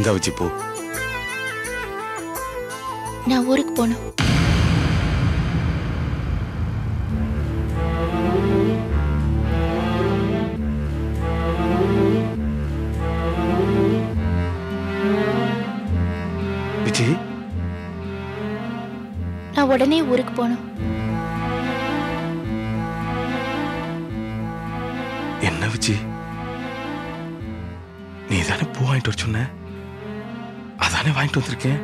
இந்த வச்சு போ. நான் ஊருக்கு போகணும். விஜய், நான் உடனே ஊருக்கு போகணும். என்ன விஜய், நீ தானே பூ வாங்கிட்டு வர சொன்ன, அதானே வாங்கிட்டு வந்திருக்கேன்.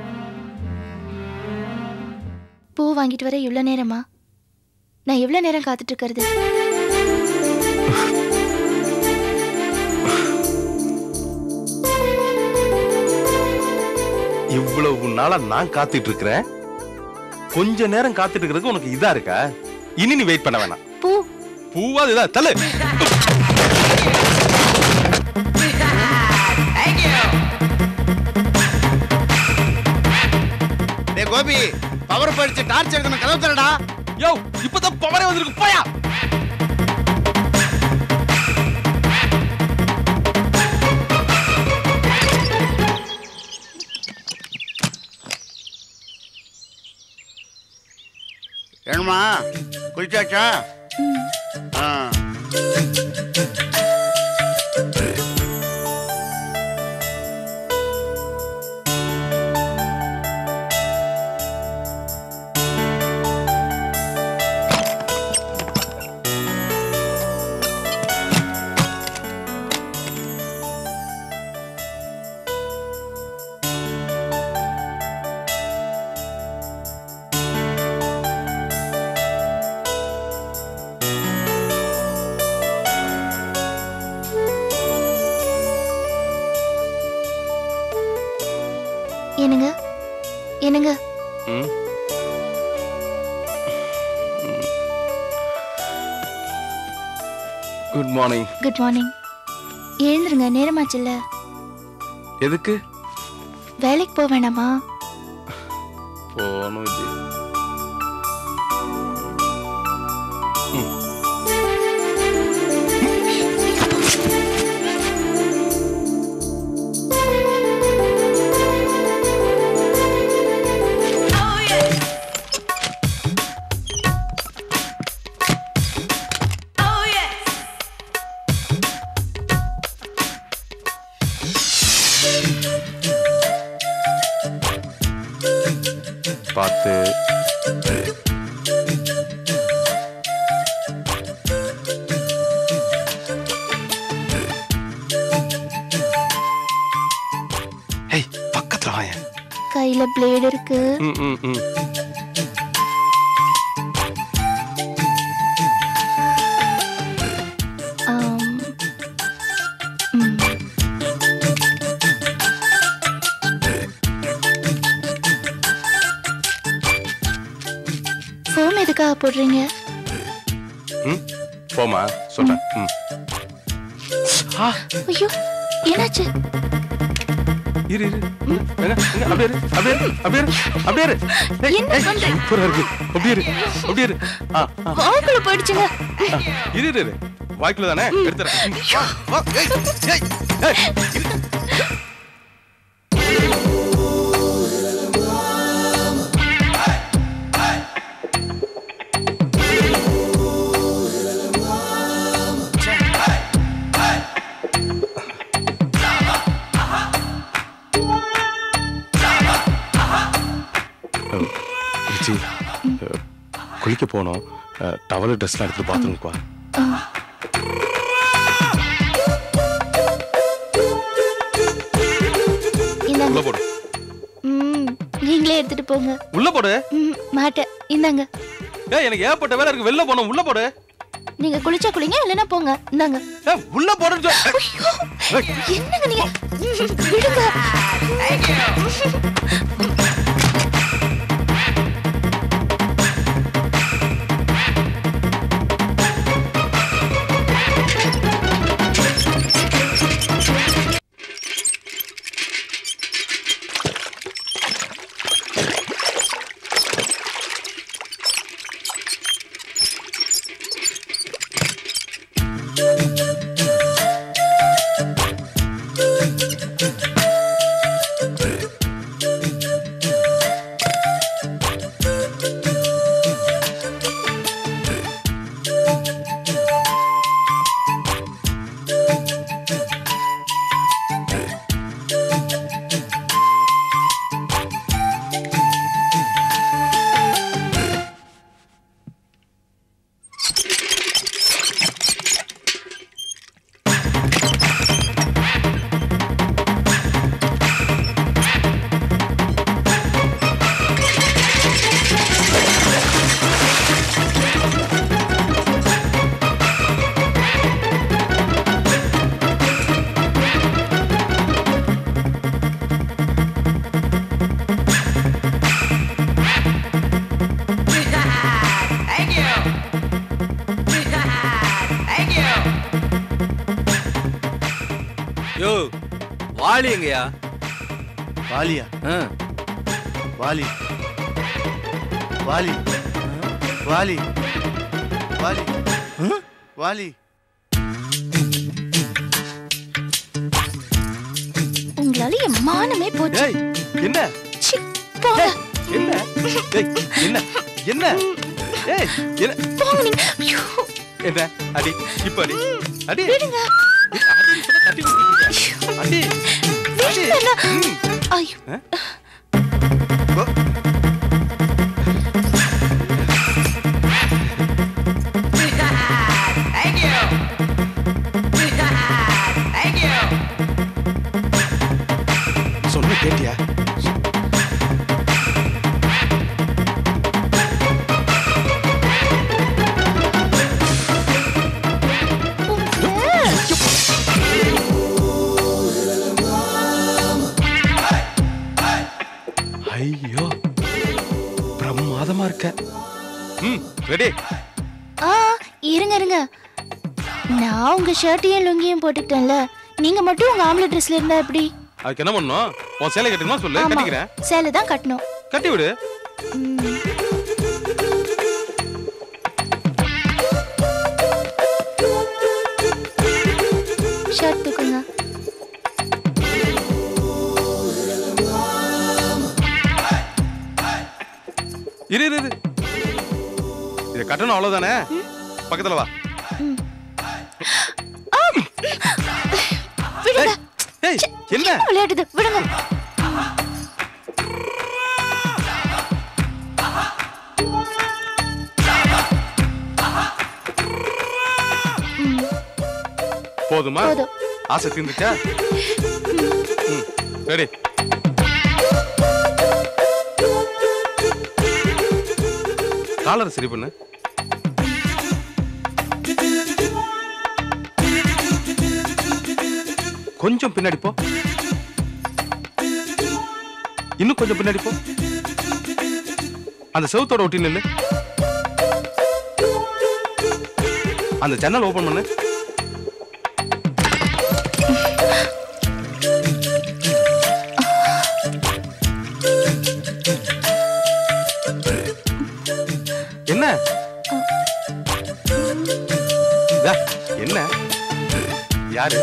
பூ வாங்கிட்டு வர இவ்வளவு நேரமா? நான் எவ்வளவு நேரம் காத்துட்டு இருக்கிறது? இவ்வளவு நாளா நான் காத்துட்டு இருக்கிறேன். கொஞ்ச நேரம் காத்துட்டு இருக்கிறதுக்கு உனக்கு இதா இருக்கா? இனி நீ வெயிட் பண்ண வேணாம். பூ பூவா இதா தலை. கோபி, பவர் படிச்சு டார்ச் எடுக்கணும், கதவு தரடா. யோ, இப்பதான் பவரே வந்திருக்கு, போயா. என்னமா குளிச்சாச்சா? என்னங்க என்னங்க? Good morning. Good morning. எழுந்துருங்க, நேரமாச்சுல்ல. எதுக்கு? வேலைக்கு போக வேண்டாமா? போகணும் விஜய். பார்த்து பக்கத்துல வாங்க. கையில பிளேட் இருக்கு. எதுக்காக போடுறீங்க? போமா சொல்றேன். ஐயோ, என்னாச்சு? இரு இரு, அப்படியே இரு, அப்படியே இரு, அப்படியே இரு, அப்படியே இரு. என்ன பண்றீங்க? சூப்பரா இருக்கு, அப்படியே இரு, அப்படியே இரு. வாய்க்குள்ள போயிடுச்சுங்க. இரு இரு இரு, வாய்க்குள்ள தானே எடுத்துறேன். குளிக்க போனோம், டவல் ட்ரெஸ்லாம் எடுத்து பாத்ரூமுக்கு வா. உள்ள போடு. நீங்களே எடுத்துட்டு போங்க. உள்ள போடு. மாட்டேன், இந்தாங்க. எனக்கு ஏகப்பட்ட வேலை இருக்கு, வெளில போனோம். உள்ள போடு. நீங்க குளிச்சா குளிங்க, இல்லைன்னா போங்க. இந்தாங்க. உள்ள போடுன்னு என்னங்க நீங்க? விடுங்க. வாலி எங்கயா? வாலியா? வாலி வாலி வாலி வாலி வாலி. உங்களால என் மானமே போச்சு. ஏய் என்ன சி, போங்க. என்ன ஏய் என்ன என்ன ஏய் என்ன போங்க நீங்க. ஐயோ, என்ன அடி இப்ப அடி அடி விடுங்க. அடி சொன்னா தட்டி கொடுத்துருக்கீங்க. அடி அடி. விடுங்க. ம். ஐயோ, சொன்ன கேட்டியா? ஐயோ பிரமாதமா இருக்க. ரெடி. இருங்க இருங்க. நான் உங்க ஷர்ட்டையும் லுங்கியும் போட்டுக்கிட்டேன்ல, நீங்க மட்டும் உங்க ஆம்பளை ட்ரெஸ்ல இருந்தா எப்படி? அதுக்கு என்ன பண்ணணும்? உன் சேலை கட்டணுமா சொல்லு, ஆமா, கட்டிக்கிறேன். சேலை தான் கட்டணும். கட்டி விடு. ஷர்ட் தூக்குங்க. இரு இரு இரு. இத கட்டணும் அவ்வளவுதானே? பக்கத்துல வா. விடுங்க. ஏய் என்ன விளையாடுது, விடுங்க. போதுமா? போதும். ஆசை தீர்ந்துச்சா? ரெடி. காலர் சரி பண்ணு. கொஞ்சம் பின்னாடி போ. இன்னும் கொஞ்சம் பின்னாடி போ. அந்த செவுத்தோட ஒட்டி நில்லு. அந்த ஜன்னல் ஓபன் பண்ணு. என்ன என்ன யாரு?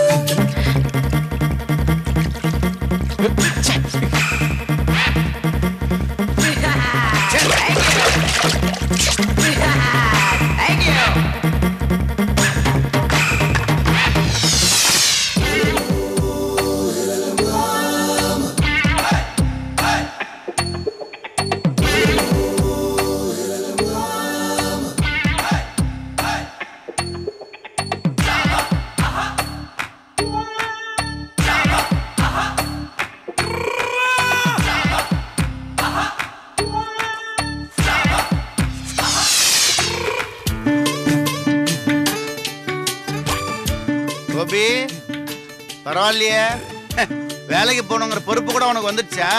கோபி, பரவாயில்லையே, வேலைக்கு போகணுங்கிற பொறுப்பு கூட உனக்கு வந்துடுச்சா?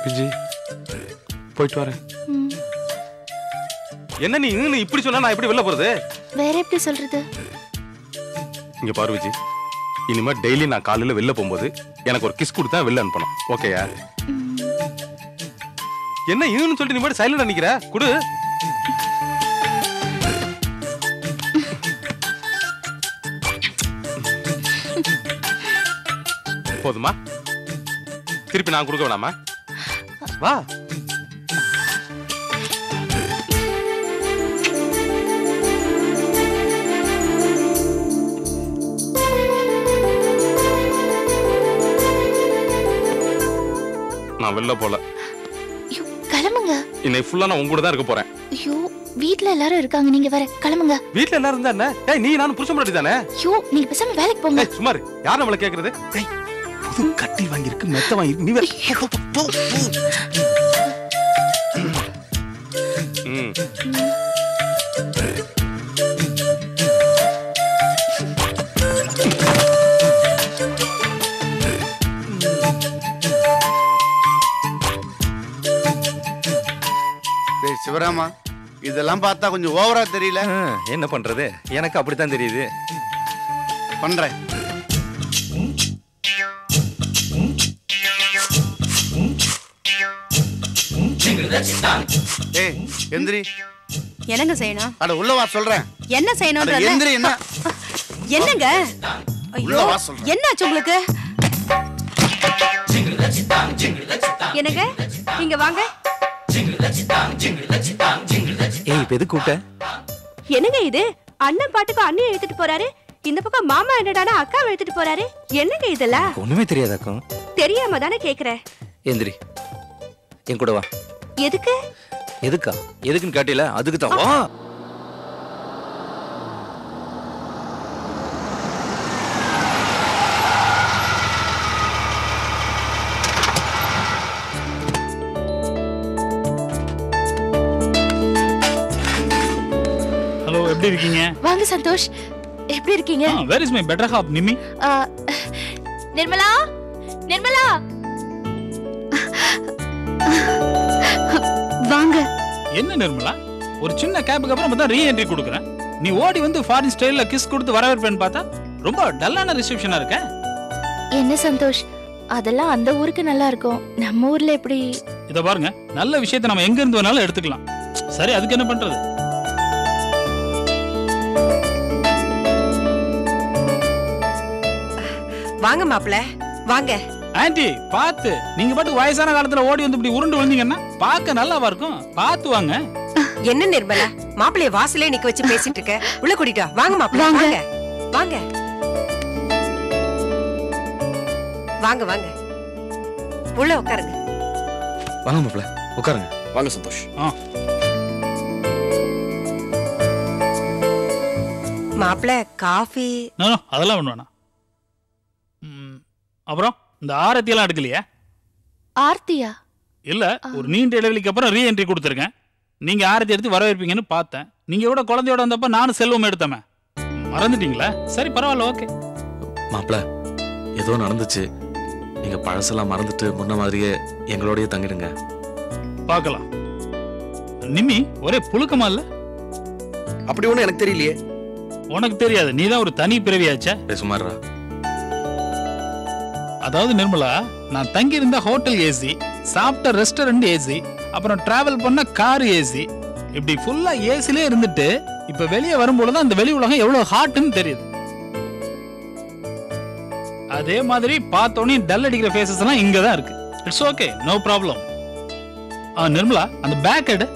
விஜய் போயிட்டு வரேன். என்ன நீ இப்படி சொன்னா நான் எப்படி வெளில போறது? வேற எப்படி சொல்றது? இங்க பாரு விஜி, இனிமே டெய்லி நான் காலையில வெளில போகும்போது எனக்கு ஒரு கிஸ் கொடுத்தா வெளில அனுப்பணும், ஓகேயா? என்ன இதுன்னு சொல்லிட்டு நீ மட்டும் சைலண்டா நிக்கிற? குடு. போதுமா? திருப்பி நான் கொடுக்க வேணாமா? வா. நான் வெளில போல. ஐயோ, கிளம்புங்க. இன்னைக்கு ஃபுல்லா நான் உங்க கூட தான் இருக்க போறேன். ஐயோ, வீட்ல எல்லாரும் இருக்காங்க, நீங்க வேற கிளம்புங்க. வீட்ல எல்லாரும் இருந்தா என்ன? ஏய், நீ நானும் புருஷன் முன்னாடி தானே? ஐயோ, நீங்க பேசாம வேலைக்கு போங்க. ஏய், சுமார். யார் நம்மள கேக்குறது? ஏய், புது கட்டி வாங்கி இருக்கு, மெத்த வாங்கி இருக்கு. நீ வேற போ. டேய் சிவராமா, இதெல்லாம் பார்த்தா கொஞ்சம் ஓவரா தெரியல. என்ன பண்றது, எனக்கு அப்படித்தான் தெரியுது. பண்றேன். ஏய் எந்திரி. என்னங்க செய்யணும்? அட உள்ள வா சொல்றேன். என்ன செய்யணும்? எந்திரி. என்ன என்னங்க? உள்ள ஐயோ, வா சொல்றேன். என்னாச்சு உங்களுக்கு? என்னங்க இங்க வாங்க. ஏய் இப்ப எது கூப்பிட்ட? என்னங்க இது? அண்ணன் பாட்டுக்கு அண்ணியை எடுத்துட்டு போறாரு, இந்த பக்கம் மாமா என்னடானா அக்காவை எடுத்துட்டு போறாரு. என்னங்க இதெல்லாம்? ஒண்ணுமே தெரியாதாக்கும். தெரியாம தானே கேக்குறேன். எந்திரி, என் கூட வா. எதுக்கு? எதுக்கா? எதுக்குன்னு கேட்டில, அதுக்கு தான் வா. ஹலோ, எப்படி இருக்கீங்க? வாங்க சந்தோஷ், எப்படி இருக்கீங்க? Where is my better half நிமி? நிர்மலா, நிர்மலா வாங்க. என்ன நிர்மலா, ஒரு சின்ன கேப்புக்கு அப்புறம் பார்த்தா ரீ என்ட்ரி கொடுக்குறேன். நீ ஓடி வந்து ஃபாரின் ஸ்டைல்ல கிஸ் கொடுத்து வரவேற்பேன்னு பார்த்தா ரொம்ப டல்லான ரிசெப்ஷனா இருக்க. என்ன சந்தோஷ், அதெல்லாம் அந்த ஊருக்கு நல்லா இருக்கும், நம்ம ஊர்ல எப்படி? இத பாருங்க, நல்ல விஷயத்தை நம்ம எங்க இருந்து வேணாலும் எடுத்துக்கலாம். சரி, அதுக்கு என்ன பண்றது? வாங்க மாப்ள, வாங்க. ஆன்ட்டி பாத்து, நீங்க பாட்டு வயசான காலத்துல ஓடி வந்து இப்படி உருண்டு விழுந்தீங்கன்னா பார்க்க நல்லாவா இருக்கும்? பாத்து வாங்க. என்ன நிர்மலா, மாப்பிளைய வாசலே நிக்க வச்சு பேசிட்டு இருக்க? உள்ள கூட்டிட்டு வா. வாங்க மாப்ள, வாங்க வாங்க வாங்க வாங்க. உள்ள உட்காருங்க. வாங்க மாப்ள, உட்காருங்க. வாங்க சந்தோஷ். மாப்ள காஃபி? அதெல்லாம் ஒண்ணு வேணாம். அப்புறம் இந்த ஆரத்தி எல்லாம் எடுக்கலையா? ஆர்த்தியா? இல்ல, ஒரு நீண்ட இடைவெளிக்கு அப்புறம் ரீ என்ட்ரி கொடுத்துருக்கேன். நீங்க ஆரத்தி எடுத்து வரவேற்பீங்கன்னு பார்த்தேன். நீங்க கூட குழந்தையோட வந்தப்ப நானும் செல்வம் எடுத்தமே, மறந்துட்டீங்களா? சரி பரவாயில்ல, ஓகே. மாப்பிள, ஏதோ நடந்துச்சு. நீங்க பழசெல்லாம் மறந்துட்டு முன்ன மாதிரியே எங்களோடய தங்கிடுங்க. பார்க்கலாம். நிம்மி ஒரே புழுக்கமா இல்ல? அப்படி ஒண்ணு எனக்கு தெரியலையே. உனக்கு தெரியாது, நீதான் ஒரு தனி பிறவியாச்சே. சுமாரா. அதாவது நிர்மலா, நான் தங்கி இருந்த ஹோட்டல் ஏசி, சாப்பிட்ட ரெஸ்டாரண்ட் ஏசி, அப்புறம் டிராவல் பண்ண கார் ஏசி, இப்படி ஃபுல்லா ஏசிலே இருந்துட்டு இப்ப வெளியே வரும்போதுதான் அந்த வெளி உலகம் எவ்வளவு ஹாட்னு தெரியுது. அதே மாதிரி பார்த்தோன்னே டல் அடிக்கிற ஃபேஸஸ் எல்லாம் இங்க தான் இருக்கு. It's okay, no problem. Nirmala, அந்த பேக் எடு.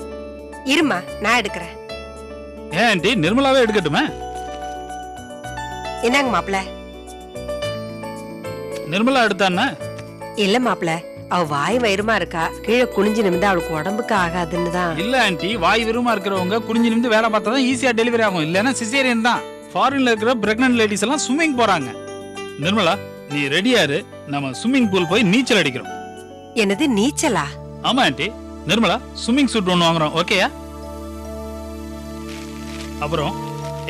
இருமா, நான் எடுக்கிறேன். ஏன் ஆண்டி, நிர்மலாவே எடுக்கட்டுமே? என்னங்க மாப்ள? நிர்மலா எடுத்தானே? இல்ல மாப்ள, அவ வாய் வயிறுமா இருக்கா, கீழே குனிஞ்சு நிமிந்தா அவளுக்கு உடம்புக்கு ஆகாதுன்னு தான். இல்ல ஆண்டி, வாய் விரும்பா இருக்கிறவங்க குனிஞ்சு நிமிந்து வேலை பார்த்தா தான் ஈஸியா டெலிவரி ஆகும், இல்லன்னா சிசேரியன் தான். ஃபாரின்ல இருக்கிற பிரெக்னன்ட் லேடிஸ் எல்லாம் ஸ்விம்மிங் போறாங்க. நிர்மலா, நீ ரெடியாரு, நம்ம ஸ்விம்மிங் பூல் போய் நீச்சல் அடிக்கிறோம். என்னது, நீச்சலா? ஆமா ஆண்டி. நிர்மலா, ஸ்விம்மிங் சூட் ஒன்று வாங்குறோம், ஓகேயா? அப்புறம்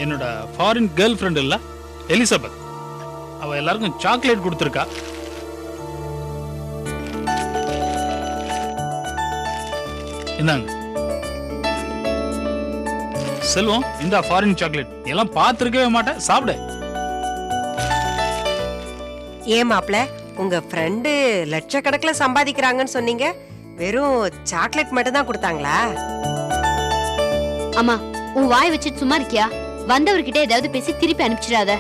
என்னோட ஃபாரின் கேர்ள் ஃப்ரெண்ட் இல்ல, எலிசபெத், அவ எல்லாருக்கும் சாக்லேட் கொடுத்துருக்கா. இந்தாங்க செல்வம், இந்த ஃபாரின் சாக்லேட் எல்லாம் பார்த்திருக்கவே மாட்டேன், சாப்பிடு. ஏன் மாப்ள, உங்க ஃப்ரெண்டு லட்சக்கணக்கில் சம்பாதிக்கிறாங்கன்னு சொன்னீங்க, வெறும் சாக்லேட் மட்டும் தான் கொடுத்தாங்களா? அம்மா, உன் வாய் வச்சுட்டு சும்மா இருக்கியா? வந்தவர்கிட்ட ஏதாவது பேசி திருப்பி அனுப்பிச்சிடாத.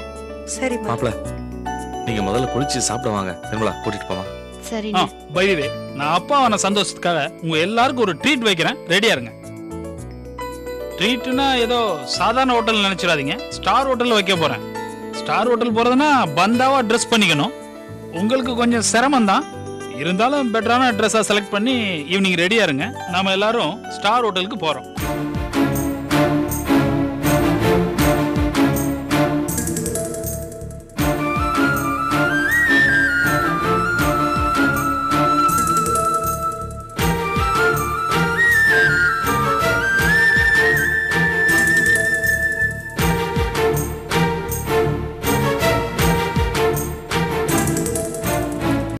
சரி மாப்பிள, நீங்க முதல்ல குளிச்சு சாப்பிட வாங்க. நிர்மலா, கூட்டிட்டு போவா. சரி. பை தி வே, நான் அப்பாவான சந்தோஷத்துக்காக உங்க எல்லாருக்கும் ஒரு ட்ரீட் வைக்கிறேன், ரெடியா இருங்க. ட்ரீட்னா ஏதோ சாதாரண ஹோட்டல் நினைச்சிடாதீங்க, ஸ்டார் ஹோட்டல்ல வைக்க போறேன். ஸ்டார் ஹோட்டல் போறதுன்னா பந்தாவா ட்ரெஸ் பண்ணிக்கணும். உங்களுக்கு கொஞ்சம் சிரமம் தான், இருந்தாலும் பெட்டரான ட்ரெஸ்ஸா செலக்ட் பண்ணி ஈவினிங் ரெடியா இருங்க. நாம எல்லாரும் ஸ்டார் ஹோட்டலுக்கு போறோம்.